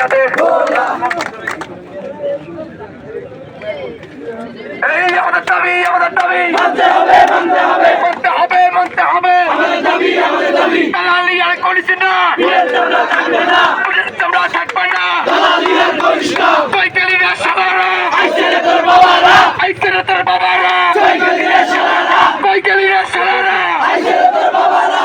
কাদের এই আমাদের দাবি মানতে হবে দালালি আর করিস না তোমরা থাকবে না কইকেলিরা সালারা আইছে রে তোর বাবারা কইকেলিরা সালারা আইছে রে তোর বাবারা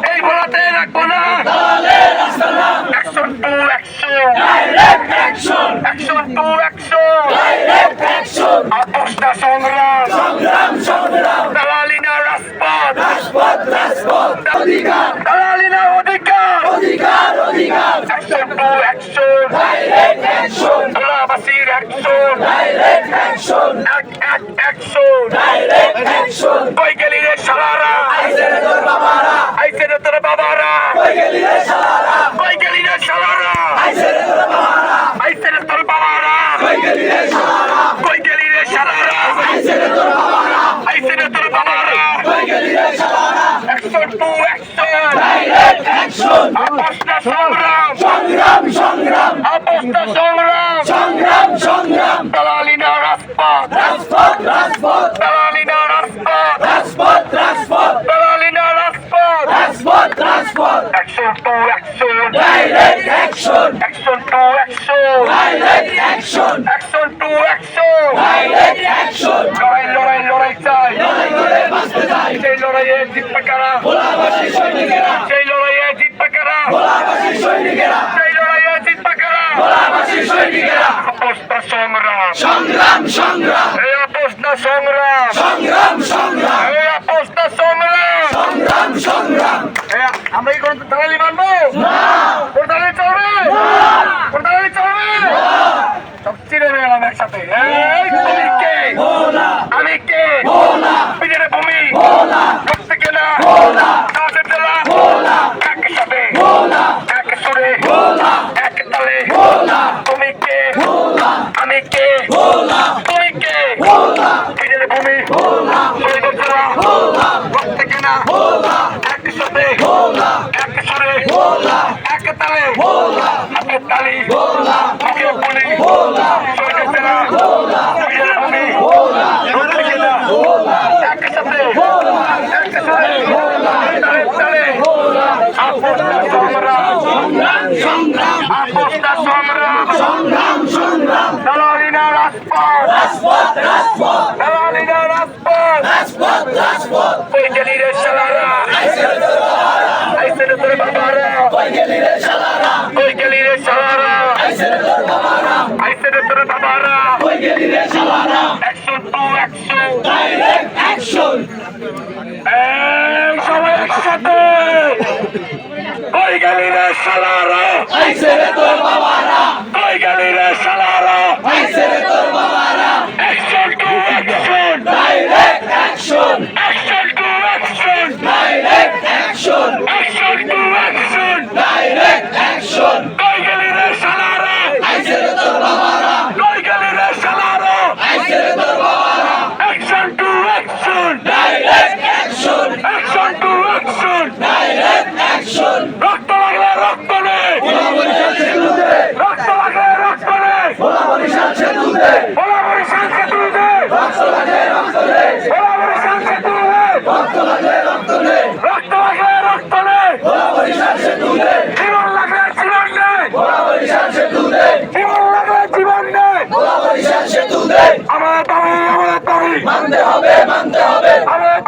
এই ভোলাতে রাখবো না Action to action. Apostol সংগ্রাম দালালিনা রাজপথ দালালিনা অধিকার Action to action. গোলাবাসীর action. কই গেলি রে শালারা আইছে রে তোর বাবারা কই গেলি রে শালারা আইছে রে তোর বাবারা Action to action. Apostol সংগ্রাম দালালিনা রাজপথ Action to action. লড়াই চাই সেই লড়াইয়ে জিতবে কারা সেই লড়াইয়ে জিতবে কারা আপস্তা সংগ্রাম এই আপস্তা সংগ্রাম আমরা কি কোনো দালালি মানবো কোন দালালি চলবে সব চিনে গেলাম একসাথে আমি কে পিঠের ভূমি করতে কেনা কাজের জেলা একসাথে এক সুরে এক তালে তুমি কে আমি কে তুই কে পিঠের ভূমি কাজের জেলা করতে কেনা একসাথে এক সুরে এক তালে হাতের তালি মুখে বলি কাজের জেলা পিঠের ভূমি করতে কেনা একসাথে এক সুরে তালে আপস্তা সংগ্রাম দালালিনা রাজপথ কই গেলি রে শালারা আইছে রে তোর বাবারা কই গেলি রে শালারা Action to action. Direct action. সবাই একসাথে কই গেলি রে শালারা আইছে রে তোর বাবারা কই গেলি রে শালারা আইছে রে তোর বাবারা Action to action. Direct action. Action to action. Direct action. Direct action. কই গেলি রে শালারা আইছে রে তোর বাবারা কই গেলি রে শালারা আইছে রে তোর বাবারা Action to action. Direct action. Direct action. রক্ত লাগলে রক্ত নে বরিশাল সেতুতে রক্ত লাগলে রক্ত নে বরিশাল সেতুতে বরিশাল সেতুতে রক্ত লাগে রক্ত নে বরিশাল সেতুতে রক্ত লাগে রক্ত নে রক্ত লাগলে রক্ত নে বরিশাল সেতুতে জীবন লাগলে জীবন নে বরিশাল সেতুতে জীবন লাগলে জীবন নে বরিশাল সেতুতে আমাদের দাবি মানতে হবে আমাদের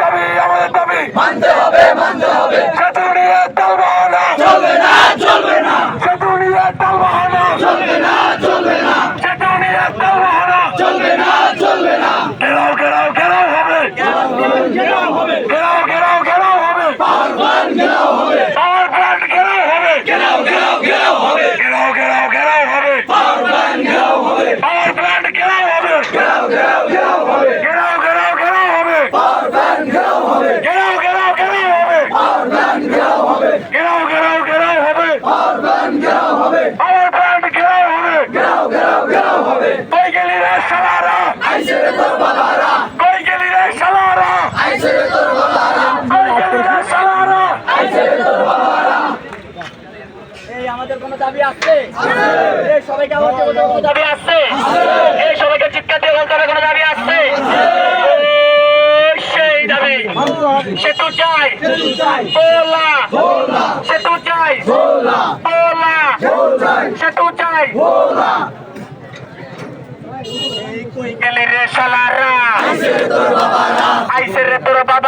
দাবি মানতে হবে সেতু নিয়ে চলবো না চলবে না সেতু নিয়ে চলবো না চলবে না সেতু নিয়ে চলবো না চলবে না ঘেরাও হবে ঘেরাও হবে পাওয়ার প্ল্যান্ট ঘেরাও হবে পাওয়ার প্ল্যান্ট ঘেরাও হবে ঘেরাও হবে ঘেরাও হবে পাওয়ার প্ল্যান্ট ঘেরাও হবে পাওয়ার প্ল্যান্ট ঘেরাও হবে ঘেরাও ঘেরাও ঘেরাও হবে ঘেরাও ঘেরাও ঘেরাও হবে পাওয়ার প্ল্যান্ট ঘেরাও হবে ঘেরাও ঘেরাও ঘেরাও হবে পাওয়ার প্ল্যান্ট ঘেরাও হবে ঘেরাও ঘেরাও ঘেরাও হবে পাওয়ার প্ল্যান্ট ঘেরাও হবে পাওয়ার প্ল্যান্ট ঘেরাও হবে ঘেরাও ঘেরাও ঘেরাও হবে কই গেলি রে শালারা আইছে রে তোর বাবারা কই গেলি রে শালারা আইছে রে তোর বাবারা কই গেলি রে শালারা আইছে রে তোর বাবারা এই আমাদের কোনো দাবি আছে এই সবাইকে আমার কোনো দাবি আছে এই সবাইকে চিৎকার দিয়ে বলতে হবে কোনো দাবি আছে সেই দাবি সেতু চাই বলা ভোলা সেতু চাই ভোলা বলা ভোলা সেতু চাই ভোলা গেলি রে শালারা আইছে রে তোর বাবারা আইসে রে তোর বাবা